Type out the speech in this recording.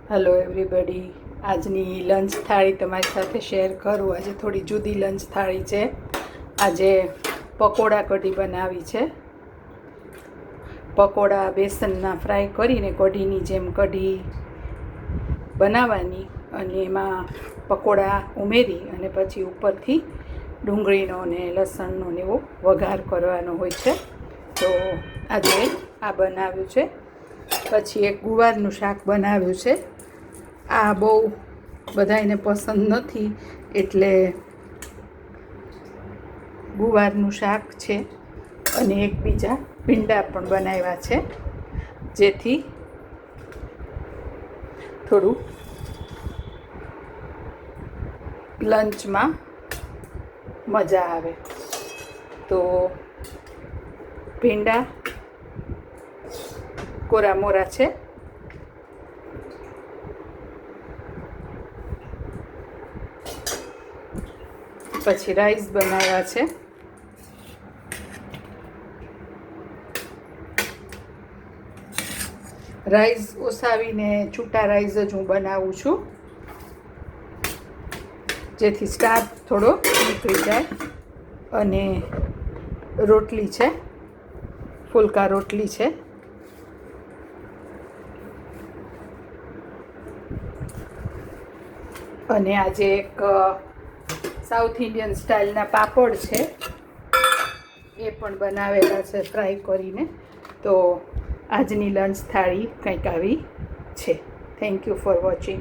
Hello everybody, આજની lunch થાળી તમારી સાથે શેર કરું. આજે થોડી જુદી લંચ થાળી છે. આજે પકોડા કઢી બનાવી છે. પકોડા બેસનના ફ્રાય કરીને કઢીની જેમ કઢી બનાવવાની અને એમાં પકોડા ઉમેરી અને પછી ઉપરથી ડુંગળીનો ને લસણનો ને એવો વઘાર કરવાનો હોય છે. તો આજે આ બનાવ્યું છે. પછી એક ગુવારનું શાક બનાવ્યું છે. આ બહુ બધાને પસંદ નથી એટલે ગુવારનું શાક છે. અને એક બીજા ભીંડા પણ બનાવ્યા છે, જેથી થોડું લંચમાં મજા આવે. તો ભીંડા કોરા મોરા છે. પછી રાઈસ બનાવ્યા છે. રાઈસ ઓસાવીને છૂટા રાઈસ જ હું બનાવું છું, જેથી સ્ટાર્ચ થોડો નીકળી જાય. અને રોટલી છે, ફુલકા રોટલી છે. અને આજે એક સાઉથ ઇન્ડિયન સ્ટાઇલના પાપડ છે, એ પણ બનાવેલા છે ફ્રાય કરીને. તો આજની લંચ થાળી કંઈક આવી છે. Thank you for watching.